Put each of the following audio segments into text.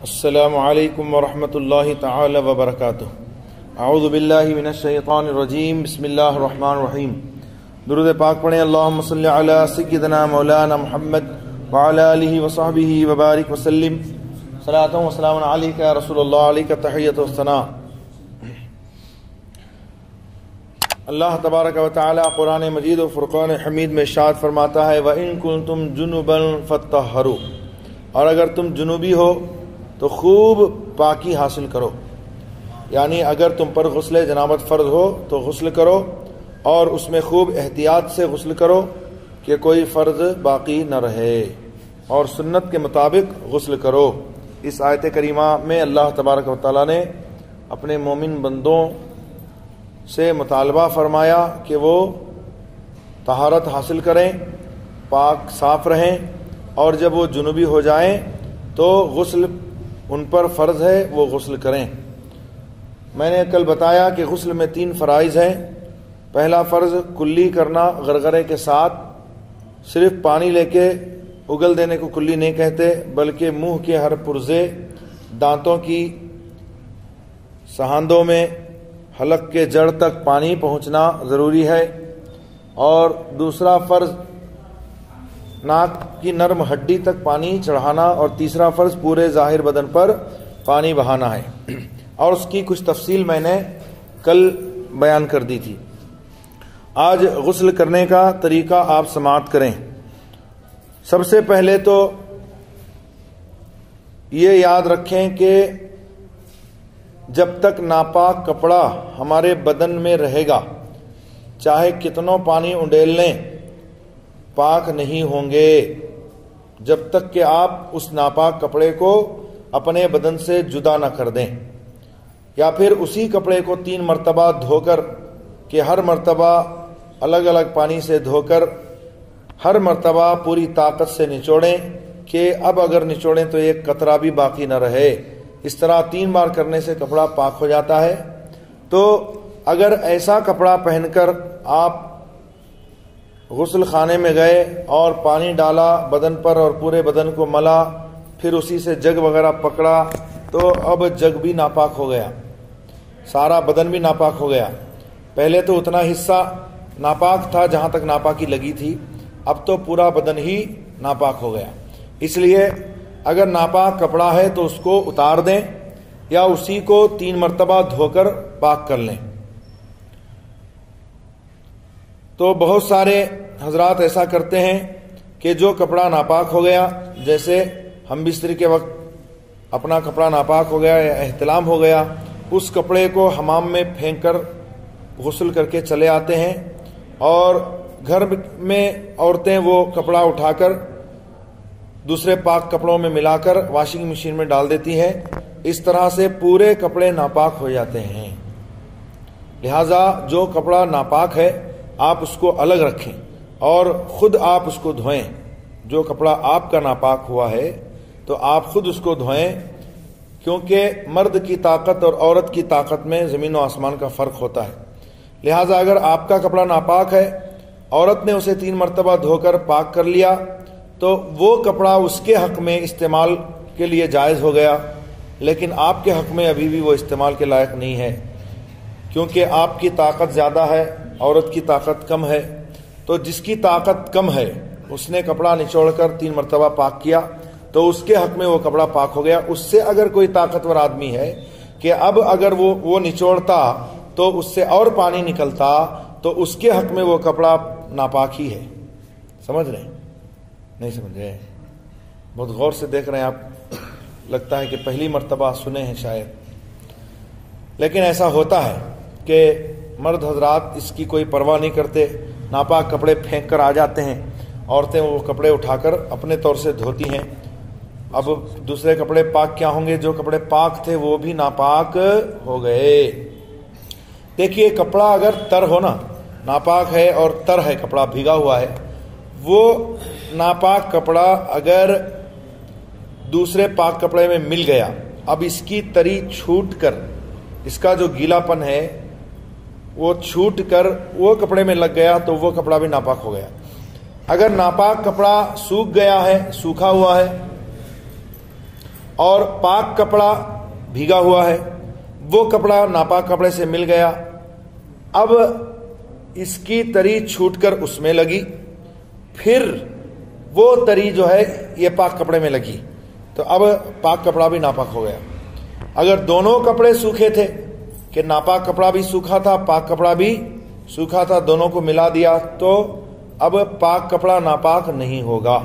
السلام علیکم ورحمۃ اللہ تعالی وبرکاتہ۔ اعوذ باللہ من الشیطان الرجیم، بسم اللہ الرحمن الرحیم۔ درود پاک پڑھیں۔ اللہم صلی علی سیدنا مولانا محمد وعلی آلہ وصحبہ وبارک وسلم۔ صلاۃ و سلام علیک یا رسول اللہ، علیک تحیۃ و ثناء۔ اللہ تبارک و تعالی قرآن مجید و فرقان حمید میں ارشاد فرماتا ہے، وَإِن كُنتُمْ جُنُبًا فَاتَّطَهَّرُوا، اور اگر تم جنوبی ہو تو خوب پاکی حاصل کرو، یعنی اگر تم پر غسل جنابت فرض ہو تو غسل کرو، اور اس میں خوب احتیاط سے غسل کرو کہ کوئی فرض باقی نہ رہے، اور سنت کے مطابق غسل کرو۔ اس آیت کریمہ میں اللہ تبارک و تعالیٰ نے اپنے مومن بندوں سے مطالبہ فرمایا کہ وہ طہارت حاصل کریں، پاک صاف رہیں، اور جب وہ جنوبی ہو جائیں تو غسل ان پر فرض ہے، وہ غسل کریں۔ میں نے کل بتایا کہ غسل میں 3 فرائض ہیں۔ پہلا فرض کلی کرنا، غرغرے کے ساتھ صرف پانی لے کے اگل دینے کو کلی نہیں کہتے، بلکہ منہ کے ہر پرزے، دانتوں کی سہاندوں میں، حلق کے جڑ تک پانی پہنچنا ضروری ہے۔ اور دوسرا فرض ناک کی نرم ہڈی تک پانی چڑھانا، اور تیسرا فرض پورے ظاہر بدن پر پانی بہانا ہے، اور اس کی کچھ تفصیل میں نے کل بیان کر دی تھی۔ آج غسل کرنے کا طریقہ آپ سماعت کریں۔ سب سے پہلے تو یہ یاد رکھیں کہ جب تک ناپاک کپڑا ہمارے بدن میں رہے گا، چاہے کتنوں پانی انڈیل لیں، پاک نہیں ہوں گے، جب تک کہ آپ اس ناپاک کپڑے کو اپنے بدن سے جدا نہ کر دیں، یا پھر اسی کپڑے کو 3 مرتبہ دھو کر، کہ ہر مرتبہ الگ الگ پانی سے دھو کر ہر مرتبہ پوری طاقت سے نچوڑیں کہ اب اگر نچوڑیں تو ایک قطرہ بھی باقی نہ رہے۔ اس طرح 3 بار کرنے سے کپڑا پاک ہو جاتا ہے۔ تو اگر ایسا کپڑا پہن کر آپ غسل خانے میں گئے اور پانی ڈالا بدن پر اور پورے بدن کو ملا، پھر اسی سے جگ وغیرہ پکڑا، تو اب جگ بھی ناپاک ہو گیا، سارا بدن بھی ناپاک ہو گیا۔ پہلے تو اتنا حصہ ناپاک تھا جہاں تک ناپاکی لگی تھی، اب تو پورا بدن ہی ناپاک ہو گیا۔ اس لیے اگر ناپاک کپڑا ہے تو اس کو اتار دیں، یا اسی کو 3 مرتبہ دھو کر پاک کر لیں۔ تو بہت سارے حضرات ایسا کرتے ہیں کہ جو کپڑا ناپاک ہو گیا، جیسے ہم بستر کے وقت اپنا کپڑا ناپاک ہو گیا یا احتلام ہو گیا، اس کپڑے کو حمام میں پھینک کر غسل کر کے چلے آتے ہیں، اور گھر میں عورتیں وہ کپڑا اٹھا کر دوسرے پاک کپڑوں میں ملا کر واشنگ مشین میں ڈال دیتی ہیں۔ اس طرح سے پورے کپڑے ناپاک ہو جاتے ہیں۔ لہذا جو کپڑا ناپاک ہے آپ اس کو الگ رکھیں اور خود آپ اس کو دھوئیں۔ جو کپڑا آپ کا ناپاک ہوا ہے تو آپ خود اس کو دھوئیں، کیونکہ مرد کی طاقت اور عورت کی طاقت میں زمین و آسمان کا فرق ہوتا ہے۔ لہذا اگر آپ کا کپڑا ناپاک ہے، عورت نے اسے 3 مرتبہ دھو کر پاک کر لیا، تو وہ کپڑا اس کے حق میں استعمال کے لیے جائز ہو گیا، لیکن آپ کے حق میں ابھی بھی وہ استعمال کے لائق نہیں ہے، کیونکہ آپ کی طاقت زیادہ ہے، عورت کی طاقت کم ہے۔ تو جس کی طاقت کم ہے اس نے کپڑا نچوڑ کر 3 مرتبہ پاک کیا، تو اس کے حق میں وہ کپڑا پاک ہو گیا۔ اس سے اگر کوئی طاقتور آدمی ہے کہ اب اگر وہ نچوڑتا تو اس سے اور پانی نکلتا، تو اس کے حق میں وہ کپڑا ناپاک ہی ہے۔ سمجھ رہے ہیں؟ نہیں سمجھ رہے؟ بہت غور سے دیکھ رہے ہیں آپ، لگتا ہے کہ پہلی مرتبہ سنے ہیں شاید، لیکن ایسا ہوتا ہے کہ مرد حضرات اس کی کوئی پرواہ نہیں کرتے، ناپاک کپڑے پھینک کر آ جاتے ہیں، عورتیں وہ کپڑے اٹھا کر اپنے طور سے دھوتی ہیں۔ اب دوسرے کپڑے پاک کیا ہوں گے؟ جو کپڑے پاک تھے وہ بھی ناپاک ہو گئے۔ دیکھیے کپڑا اگر تر ہو نا، ناپاک ہے اور تر ہے، کپڑا بھیگا ہوا ہے، وہ ناپاک کپڑا اگر دوسرے پاک کپڑے میں مل گیا، اب اس کی تری چھوٹ کر، اس کا جو گیلا پن ہے وہ چھوٹ کر وہ کپڑے میں لگ گیا، تو وہ کپڑا بھی ناپاک ہو گیا۔ اگر ناپاک کپڑا سوکھ گیا ہے، سوکھا ہوا ہے، اور پاک کپڑا بھیگا ہوا ہے، وہ کپڑا ناپاک کپڑے سے مل گیا، اب اس کی تری چھوٹ کر اس میں لگی، پھر وہ تری جو ہے یہ پاک کپڑے میں لگی، تو اب پاک کپڑا بھی ناپاک ہو گیا۔ اگر دونوں کپڑے سوکھے تھے کہ ناپاک کپڑا بھی سوکھا تھا، پاک کپڑا بھی سوکھا تھا، دونوں کو ملا دیا، تو اب پاک کپڑا ناپاک نہیں ہوگا۔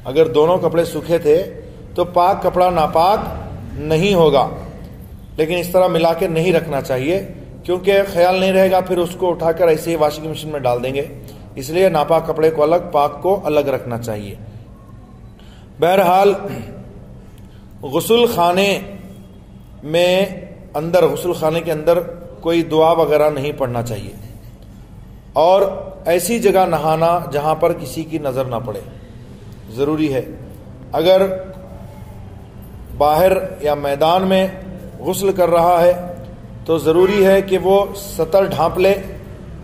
اگر دونوں کپڑے سوکھے تھے تو پاک کپڑا ناپاک نہیں ہوگا، لیکن اس طرح ملا کے نہیں رکھنا چاہیے، کیونکہ خیال نہیں رہے گا، پھر اس کو اٹھا کر ایسے ہی واشنگ مشین میں ڈال دیں گے، اس لیے ناپاک کپڑے کو الگ، پاک کو الگ رکھنا چاہیے۔ بہرحال غسل خانے میں اندر، غسل خانے کے اندر کوئی دعا وغیرہ نہیں پڑھنا چاہیے، اور ایسی جگہ نہانا جہاں پر کسی کی نظر نہ پڑے ضروری ہے۔ اگر باہر یا میدان میں غسل کر رہا ہے تو ضروری ہے کہ وہ سطر ڈھانپ لے،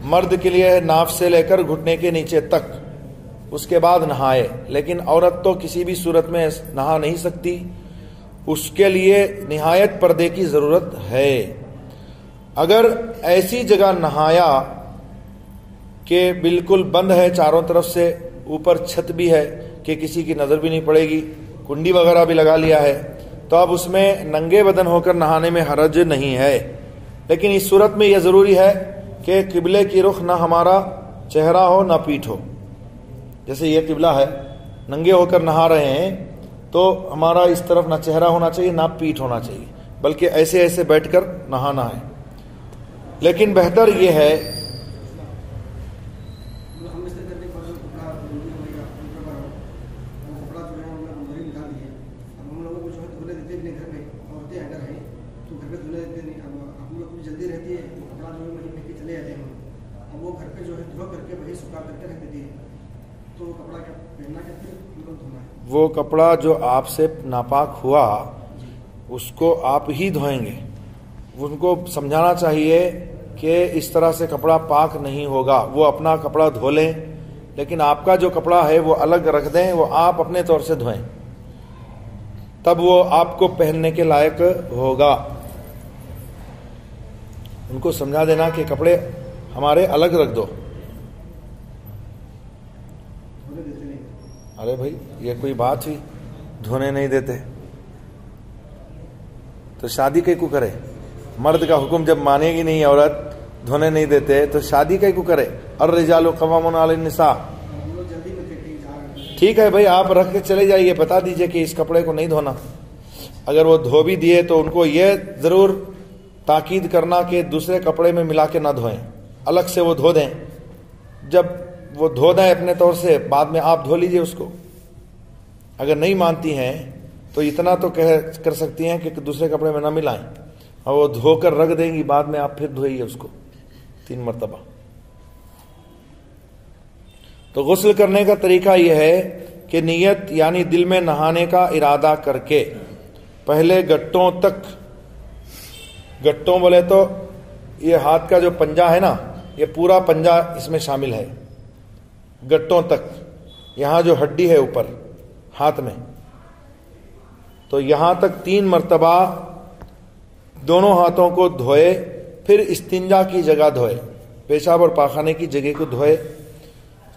مرد کے لیے ناف سے لے کر گھٹنے کے نیچے تک، اس کے بعد نہائے، لیکن عورت تو کسی بھی صورت میں نہا نہیں سکتی، اس کے لیے نہایت پردے کی ضرورت ہے۔ اگر ایسی جگہ نہایا کہ بالکل بند ہے چاروں طرف سے، اوپر چھت بھی ہے کہ کسی کی نظر بھی نہیں پڑے گی، کنڈی وغیرہ بھی لگا لیا ہے، تو اب اس میں ننگے بدن ہو کر نہانے میں حرج نہیں ہے، لیکن اس صورت میں یہ ضروری ہے کہ قبلے کی رخ نہ ہمارا چہرہ ہو نہ پیٹھ ہو۔ جیسے یہ قبلہ ہے، ننگے ہو کر نہا رہے ہیں تو ہمارا اس طرف نہ چہرہ ہونا چاہیے نہ پیٹھ ہونا چاہیے، بلکہ ایسے ایسے بیٹھ کر نہانا ہے۔ لیکن بہتر یہ ہے وہ کپڑا جو آپ سے ناپاک ہوا اس کو آپ ہی دھوئیں گے، ان کو سمجھانا چاہیے کہ اس طرح سے کپڑا پاک نہیں ہوگا، وہ اپنا کپڑا دھو لیں، لیکن آپ کا جو کپڑا ہے وہ الگ رکھ دیں، وہ آپ اپنے طور سے دھوئیں، تب وہ آپ کو پہننے کے لائق ہوگا۔ ان کو سمجھا دینا کہ کپڑے ہمارے الگ رکھ دو۔ ارے بھائی یہ کوئی بات ہوئی، دھونے نہیں دیتے تو شادی کئی کو کرے؟ مرد کا حکم جب مانے گی نہیں عورت، دھونے نہیں دیتے تو شادی کئی کو کرے؟ الرجال قوامون علی النساء۔ ٹھیک ہے بھائی، آپ رکھ کے چلے جائیے، بتا دیجئے کہ اس کپڑے کو نہیں دھونا۔ اگر وہ دھو بھی دیے تو ان کو یہ ضرور تاکید کرنا کہ دوسرے کپڑے میں ملا کے نہ دھوئیں، الگ سے وہ دھو دیں، جب وہ دھو دیں اپنے طور سے، بعد میں آپ دھو لیجئے اس کو۔ اگر نہیں مانتی ہیں تو اتنا تو کر سکتی ہیں کہ دوسرے کپڑے میں نہ ملائیں، اور وہ دھو کر رکھ دیں گی، بعد میں آپ پھر دھوئیے اس کو 3 مرتبہ۔ تو غسل کرنے کا طریقہ یہ ہے کہ نیت یعنی دل میں نہانے کا ارادہ کر کے پہلے گٹوں تک، گٹوں بولے تو یہ ہاتھ کا جو پنجہ ہے نا، یہ پورا پنجہ اس میں شامل ہے، گٹوں تک، یہاں جو ہڈی ہے اوپر ہاتھ میں، تو یہاں تک 3 مرتبہ دونوں ہاتھوں کو دھوئے، پھر استنجا کی جگہ دھوئے، پیشاب اور پاخانے کی جگہ کو دھوئے،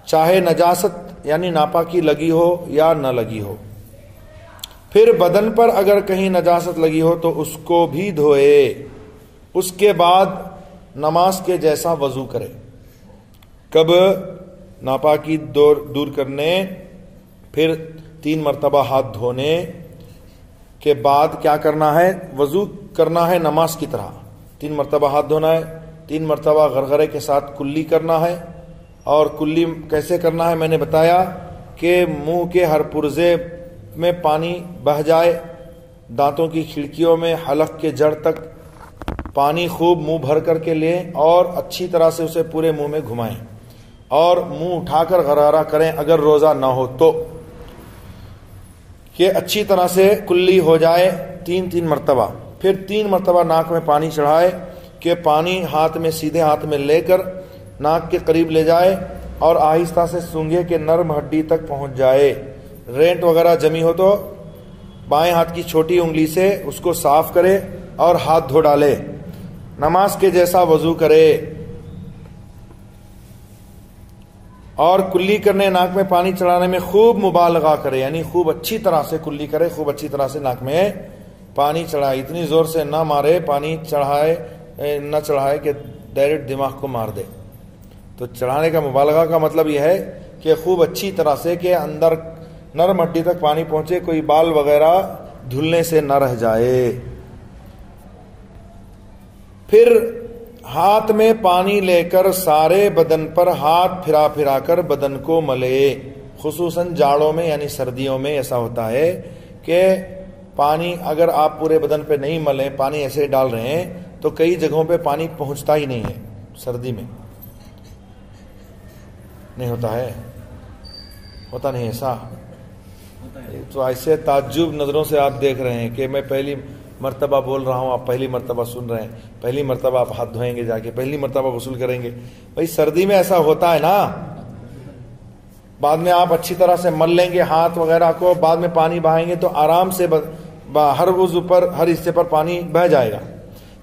چاہے نجاست یعنی ناپاکی لگی ہو یا نہ لگی ہو۔ پھر بدن پر اگر کہیں نجاست لگی ہو تو اس کو بھی دھوئے، اس کے بعد نماز کے جیسا وضو کرے۔ کب؟ ناپاکی دور کرنے، پھر 3 مرتبہ ہاتھ دھونے کے بعد کیا کرنا ہے؟ وضو کرنا ہے نماز کی طرح، 3 مرتبہ ہاتھ دھونا ہے، 3 مرتبہ غرغرے کے ساتھ کلی کرنا ہے۔ اور کلی کیسے کرنا ہے میں نے بتایا کہ منہ کے ہر پرزے میں پانی بہہ جائے، دانتوں کی کھڑکیوں میں حلق کے جڑ تک پانی خوب منہ بھر کر کے لیں اور اچھی طرح سے اسے پورے منہ میں گھمائیں، اور منہ اٹھا کر غرارہ کریں اگر روزہ نہ ہو تو، کہ اچھی طرح سے کلی ہو جائے 3 مرتبہ۔ پھر 3 مرتبہ ناک میں پانی چڑھائے کہ پانی ہاتھ میں، سیدھے ہاتھ میں لے کر ناک کے قریب لے جائے اور آہستہ سے سونگھے کے نرم ہڈی تک پہنچ جائے۔ رینٹ وغیرہ جمی ہو تو بائیں ہاتھ کی چھوٹی انگلی سے اس کو صاف کرے اور ہاتھ دھو ڈالے۔ نماز کے جیسا وضو کرے اور کلی کرنے ناک میں پانی چڑھانے میں خوب مبالغہ کرے، یعنی خوب اچھی طرح سے کلی کرے، خوب اچھی طرح سے ناک میں پانی چڑھائے، اتنی زور سے نہ مارے، پانی نہ چڑھائے کہ ڈائریکٹ دماغ کو مار دے۔ تو چڑھانے کا مبالغہ کا مطلب یہ ہے کہ خوب اچھی طرح سے کہ اندر نرم ہڈی تک پانی پہنچے، کوئی بال وغیرہ دھلنے سے نہ رہ جائے۔ پھر ہاتھ میں پانی لے کر سارے بدن پر ہاتھ پھرا پھرا کر بدن کو ملے۔ خصوصاً جاڑوں میں یعنی سردیوں میں ایسا ہوتا ہے کہ پانی اگر آپ پورے بدن پہ نہیں ملیں، پانی ایسے ڈال رہے ہیں تو کئی جگہوں پہ پانی پہنچتا ہی نہیں ہے، سردی میں نہیں ہوتا ہے، ہوتا نہیں ایسا؟ تو ایسے تعجب نظروں سے آپ دیکھ رہے ہیں کہ میں پہلی مرتبہ بول رہا ہوں، آپ پہلی مرتبہ سن رہے ہیں، پہلی مرتبہ آپ ہاتھ دھوئیں گے جا کے، پہلی مرتبہ غسل کریں گے۔ بھائی سردی میں ایسا ہوتا ہے نا، بعد میں آپ اچھی طرح سے مل لیں گے ہاتھ وغیرہ کو، بعد میں پانی بہائیں گے تو آرام سے ہر عضو پر، ہر حصے پر پانی بہہ جائے گا۔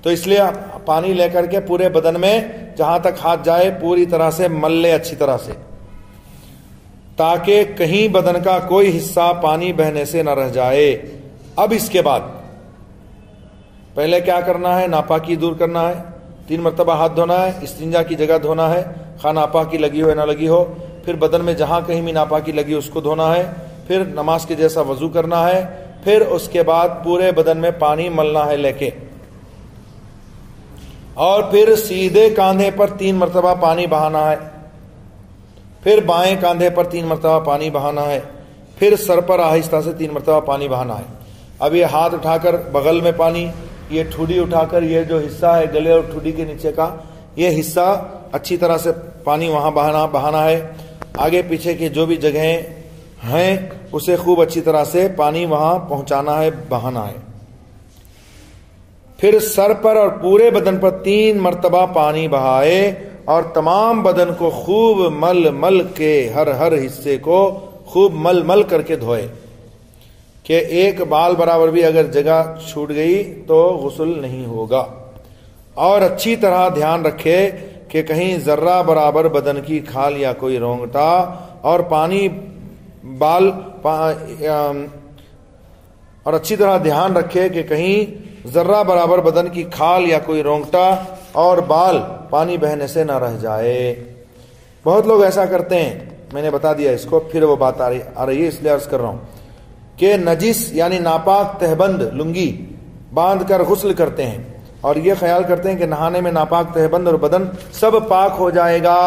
تو اس لیے پانی لے کر کے پورے بدن میں جہاں تک ہاتھ جائے پوری طرح سے مل لے اچھی طرح سے، تاکہ کہیں بدن کا کوئی حصہ پانی بہنے سے نہ رہ جائے۔ اب اس کے بعد پہلے کیا کرنا ہے؟ ناپاکی دور کرنا ہے، 3 مرتبہ ہاتھ دھونا ہے، استنجا کی جگہ دھونا ہے، خواہ ناپاکی لگی ہو یا نہ لگی ہو، پھر بدن میں جہاں کہیں بھی ناپاکی لگی اس کو دھونا ہے، پھر نماز کے جیسا وضو کرنا ہے، پھر اس کے بعد پورے بدن میں پانی ملنا ہے لے کے، اور پھر سیدھے کاندھے پر 3 مرتبہ پانی بہانا ہے، پھر بائیں کاندھے پر 3 مرتبہ پانی بہانا ہے، پھر سر پر آہستہ سے 3 مرتبہ پانی بہانا ہے۔ اب یہ ہاتھ اٹھا کر بغل میں پانی، یہ ٹھوڈی اٹھا کر یہ جو حصہ ہے گلے اور ٹھوڈی کے نیچے کا یہ حصہ اچھی طرح سے پانی وہاں بہانا ہے، آگے پیچھے کی جو بھی جگہیں ہیں اسے خوب اچھی طرح سے پانی وہاں پہنچانا ہے، بہانا ہے۔ پھر سر پر اور پورے بدن پر 3 مرتبہ پانی بہائے اور تمام بدن کو خوب مل کے ہر حصے کو خوب مل کر کے دھوئے کہ ایک بال برابر بھی اگر جگہ چھوٹ گئی تو غسل نہیں ہوگا، اور اچھی طرح دھیان رکھے کہ کہیں ذرہ برابر بدن کی کھال یا کوئی رونگٹا اور اور اچھی طرح دھیان رکھے کہ کہیں ذرہ برابر بدن کی کھال یا کوئی رونگٹا اور بال پانی بہنے سے نہ رہ جائے۔ بہت لوگ ایسا کرتے ہیں، میں نے بتا دیا اس کو، پھر وہ بات آ رہی ہے اس لیے عرض کر رہا ہوں کہ نجس یعنی ناپاک تہبند لنگی باندھ کر غسل کرتے ہیں اور یہ خیال کرتے ہیں کہ نہانے میں ناپاک تہبند اور بدن سب پاک ہو جائے گا،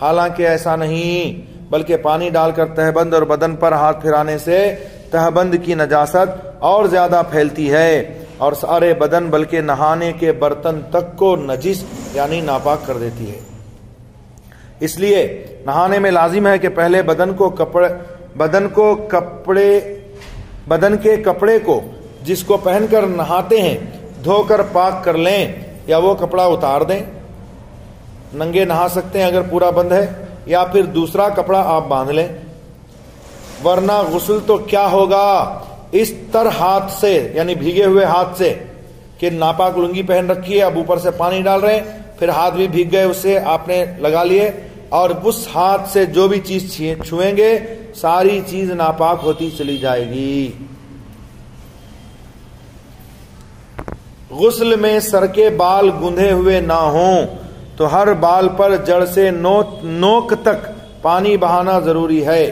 حالانکہ ایسا نہیں، بلکہ پانی ڈال کر تہبند اور بدن پر ہاتھ پھرانے سے تہبند کی نجاست اور زیادہ پھیلتی ہے اور سارے بدن بلکہ نہانے کے برتن تک کو نجس یعنی ناپاک کر دیتی ہے۔ اس لیے نہانے میں لازم ہے کہ پہلے بدن کے کپڑے کو جس کو پہن کر نہاتے ہیں دھو کر پاک کر لیں یا وہ کپڑا اتار دیں، ننگے نہا سکتے ہیں اگر پورا بند ہے، یا پھر دوسرا کپڑا آپ باندھ لیں، ورنہ غسل تو کیا ہوگا اس طرح ہاتھ سے یعنی بھیگے ہوئے ہاتھ سے کہ ناپاک لنگی پہن رکھی ہے، اب اوپر سے پانی ڈال رہے ہیں، پھر ہاتھ بھی بھیگ گئے، اس سے آپ نے لگا لیے اور اس ہاتھ سے جو بھی چیز چھوئیں گے ساری چیز ناپاک ہوتی چلی جائے گی۔ غسل میں سر کے بال گندھے ہوئے نہ ہوں تو ہر بال پر جڑ سے نوک تک پانی بہانا ضروری ہے،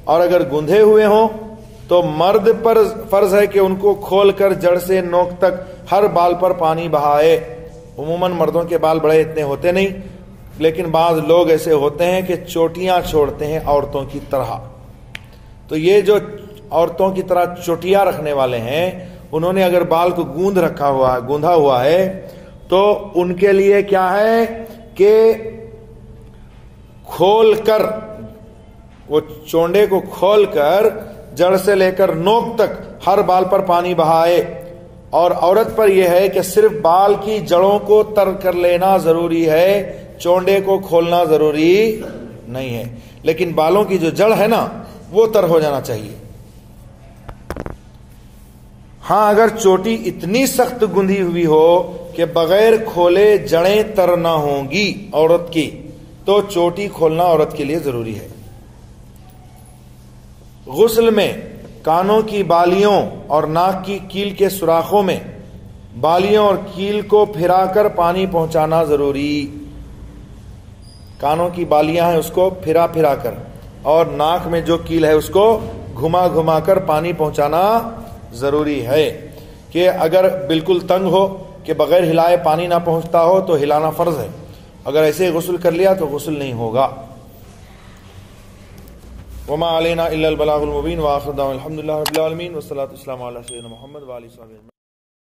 اور اگر گندھے ہوئے ہوں تو مرد پر فرض ہے کہ ان کو کھول کر جڑ سے نوک تک ہر بال پر پانی بہائے۔ عموماً مردوں کے بال بڑے اتنے ہوتے نہیں، لیکن بعض لوگ ایسے ہوتے ہیں کہ چوٹیاں چھوڑتے ہیں عورتوں کی طرح، تو یہ جو عورتوں کی طرح چوٹیاں رکھنے والے ہیں انہوں نے اگر بال کو گوندھا ہوا ہے تو ان کے لیے کیا ہے کہ کھول کر وہ چونڈے کو کھول کر جڑ سے لے کر نوک تک ہر بال پر پانی بہائے، اور عورت پر یہ ہے کہ صرف بال کی جڑوں کو تر کر لینا ضروری ہے، چونڈے کو کھولنا ضروری نہیں ہے، لیکن بالوں کی جو جڑ ہے نا وہ تر ہو جانا چاہیے۔ ہاں اگر چوٹی اتنی سخت گندھی ہوئی ہو کہ بغیر کھولے جڑیں تر نہ ہوں گی عورت کی، تو چوٹی کھولنا عورت کے لیے ضروری ہے۔ غسل میں کانوں کی بالیوں اور ناک کی کیل کے سوراخوں میں بالیوں اور کیل کو پھرا کر پانی پہنچانا ضروری۔ کانوں کی بالیاں ہیں اس کو پھرا پھرا کر، اور ناک میں جو کیل ہے اس کو گھما گھما کر پانی پہنچانا ضروری ہے۔ کہ اگر بالکل تنگ ہو کہ بغیر ہلائے پانی نہ پہنچتا ہو تو ہلانا فرض ہے، اگر ایسے غسل کر لیا تو غسل نہیں ہوگا۔ وما علینا الا البلاغ المبین، وآخر دعوانا الحمدللہ رب العالمین، والصلاۃ والسلام علی سیدنا محمد وآلہ وصحبہ اجمعین۔